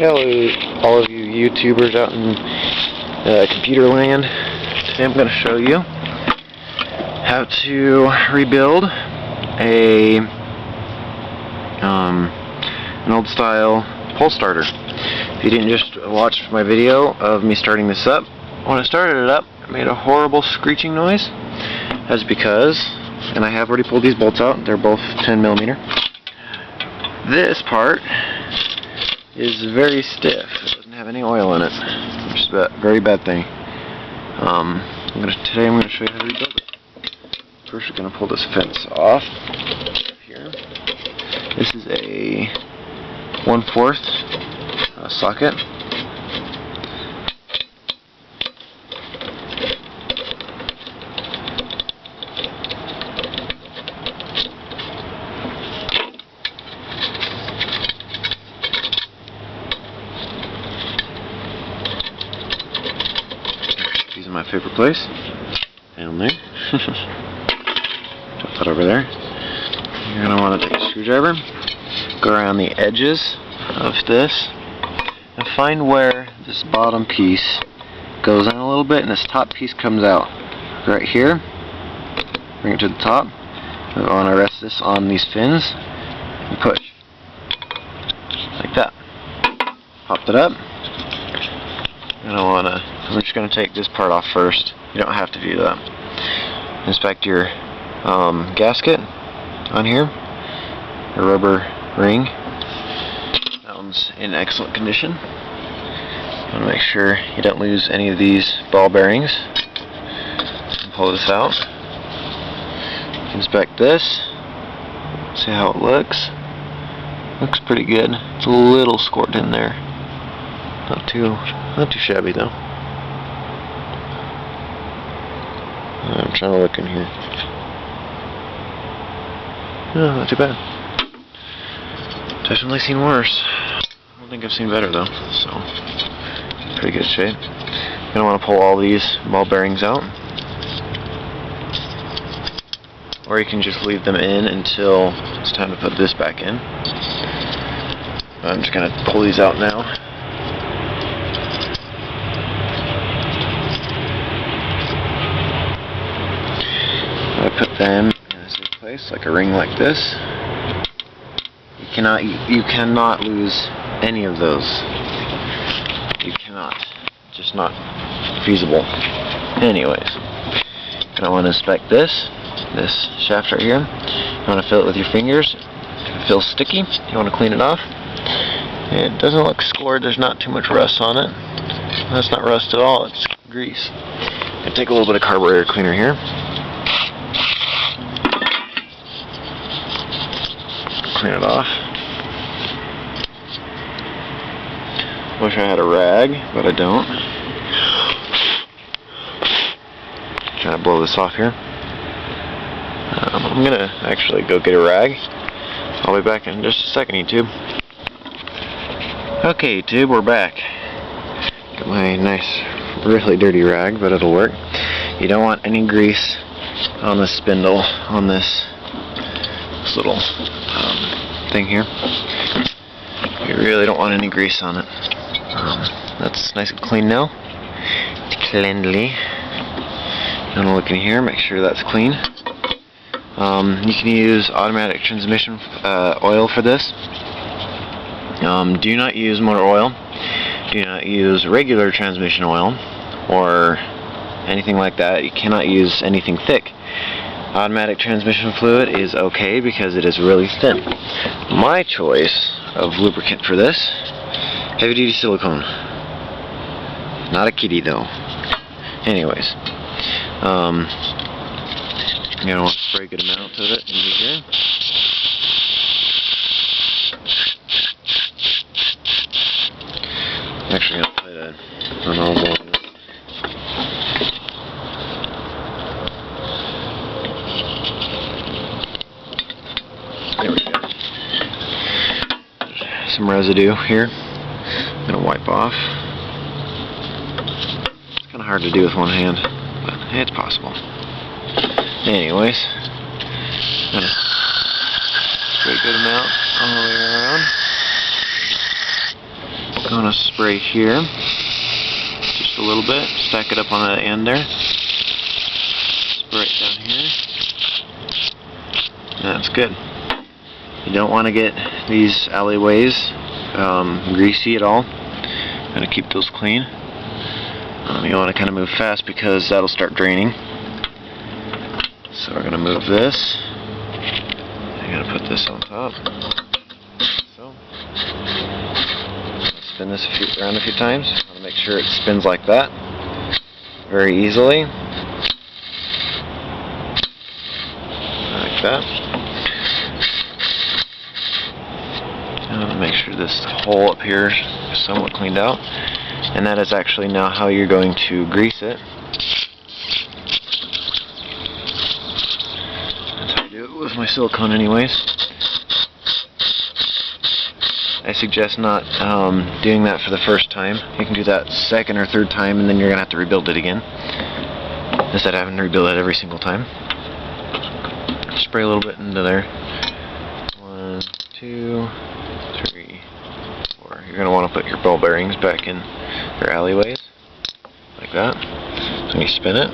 Hello, all of you YouTubers out in computer land. Today I'm going to show you how to rebuild an old style pole starter. If you didn't just watch my video of me starting this up, when I started it up, it made a horrible screeching noise. That's because, and I have already pulled these bolts out, they're both 10mm. This part is very stiff. It doesn't have any oil in it, which is a very bad thing. Today I'm going to show you how to rebuild it. First we're going to pull this fence off here. This is a 1/4 socket. These are my favorite place. Down there. Drop that over there. You're going to want to take a screwdriver, go around the edges of this, and find where this bottom piece goes in a little bit and this top piece comes out. Right here. Bring it to the top. We want to rest this on these fins and push. Like that. Popped it up. I'm just going to take this part off first. You don't have to do that. Inspect your gasket on here, your rubber ring. That one's in excellent condition. You want to make sure you don't lose any of these ball bearings. Pull this out. Inspect this. See how it looks. Looks pretty good. It's a little scored in there. Not too shabby though. I'm trying to look in here. No, not too bad. Definitely seen worse. I don't think I've seen better though, so pretty good shape. You're gonna want to pull all these ball bearings out, or you can just leave them in until it's time to put this back in. I'm just gonna pull these out now. I put them in a safe place, like a ring like this. You cannot lose any of those. You cannot. Just not feasible. Anyways, I want to inspect this shaft right here. You want to feel it with your fingers. If it feels sticky, you want to clean it off. It doesn't look scored. There's not too much rust on it. That's not rust at all. It's grease. I'm gonna take a little bit of carburetor cleaner here. Clean it off. Wish I had a rag, but I don't. Trying to blow this off here. I'm gonna actually go get a rag. I'll be back in just a second, YouTube. Okay, YouTube, we're back. Got my nice, really dirty rag, but it'll work. You don't want any grease on the spindle on this little thing here. You really don't want any grease on it. That's nice and clean now. Cleanly. You want to look in here, make sure that's clean. You can use automatic transmission oil for this. Do not use motor oil. Do not use regular transmission oil or anything like that. You cannot use anything thick. Automatic transmission fluid is okay because it is really thin. My choice of lubricant for this, heavy duty silicone. Not a kitty though. Anyways, you're gonna want to spray a good amount of it into here. I'm actually gonna put a nozzle on this. There we go. There's some residue here. I'm gonna wipe off. It's kind of hard to do with one hand, but it's possible. Anyways, gonna spray a good amount all the way around. I'm going to spray here, just a little bit, stack it up on the end there, spray it down here, that's good. You don't want to get these alleyways greasy at all. Gotta keep those clean. You want to kind of move fast because that'll start draining. So we're gonna move this. I gotta put this on top. So spin this around a few times. I want to make sure it spins like that very easily, like that. I want to make sure this hole up here is somewhat cleaned out, and that is actually now how you're going to grease it. That's how I do it with my silicone anyways. I suggest not doing that for the first time. You can do that second or third time, and then you're going to have to rebuild it again, instead of having to rebuild it every single time. Spray a little bit into there. 1, 2, 3, 4. You're going to want to put your ball bearings back in their alleyways, like that. So when you spin it,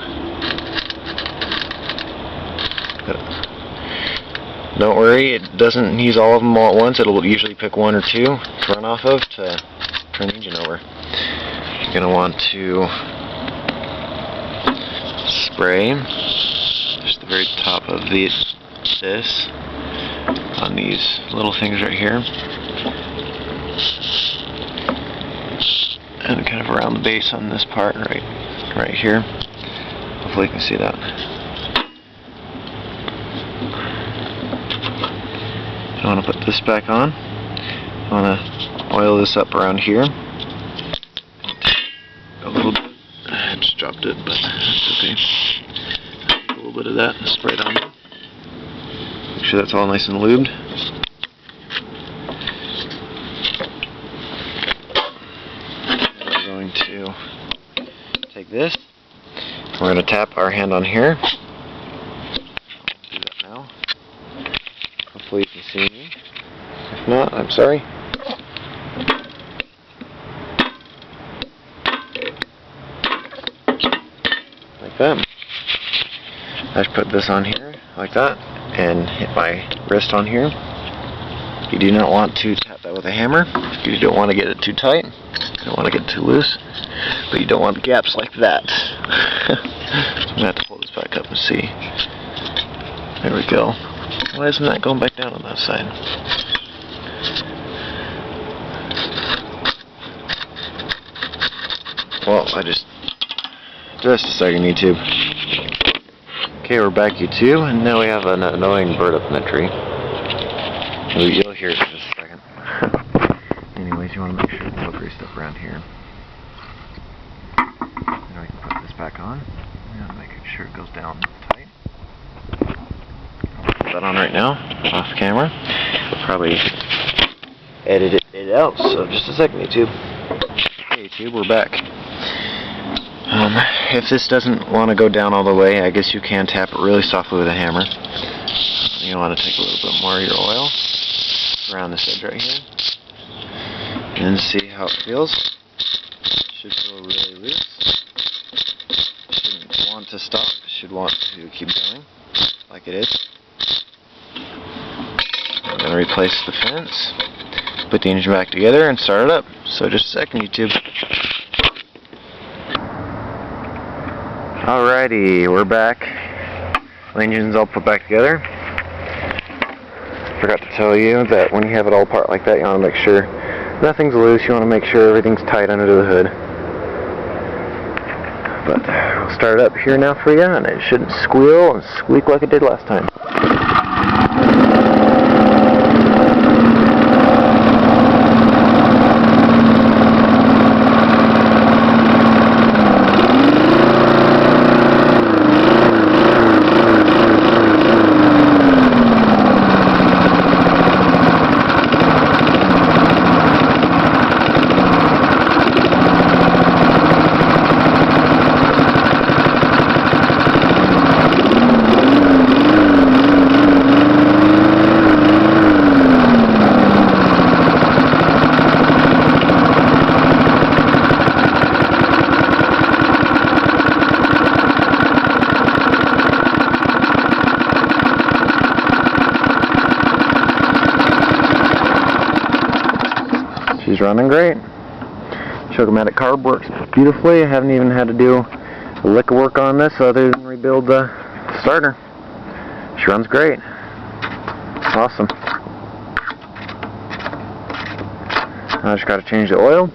don't worry, it doesn't use all of them all at once. It'll usually pick 1 or 2 to run off of to turn the engine over. You're going to want to spray just the very top of this on these little things right here, and kind of around the base on this part right here. Hopefully you can see that. I want to put this back on. I want to oil this up around here a little bit. I just dropped it, but that's okay. A little bit of that and spray it on there. Make sure that's all nice and lubed. And we're going to take this. We're going to tap our hand on here. I'll do that now. Hopefully you can see me. If not, I'm sorry. Like that. I just put this on here, like that, and hit my wrist on here. You do not want to tap that with a hammer. You don't want to get it too tight. You don't want to get it too loose. But you don't want gaps like that. So I'm going to have to pull this back up and see. There we go. Why isn't that going back down on that side? Well, just a second, YouTube. Okay, we're back, YouTube, and now we have an annoying bird up in the tree. You'll hear it in just a second. Anyways, you want to make sure it's all greased up around here. Now we can put this back on. And make sure it goes down tight. Put that on right now, off camera. We'll probably edit it out, so just a second, YouTube. Hey, YouTube, we're back. If this doesn't want to go down all the way, I guess you can tap it really softly with a hammer. You want to take a little bit more of your oil around this edge right here, and see how it feels. Should feel really loose. Shouldn't want to stop. Should want to keep going, like it is. I'm going to replace the fence, put the engine back together, and start it up. So just a second, YouTube. Alrighty, we're back. The engine's all put back together. Forgot to tell you that when you have it all apart like that, you want to make sure nothing's loose. You want to make sure everything's tight under the hood. But we'll start it up here now for you, and it shouldn't squeal and squeak like it did last time. She's running great. Chocomatic carb works beautifully. I haven't even had to do a lick of work on this other than rebuild the starter. She runs great. Awesome. I just got to change the oil.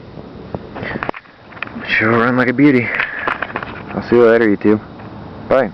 She'll run like a beauty. I'll see you later, YouTube. Bye.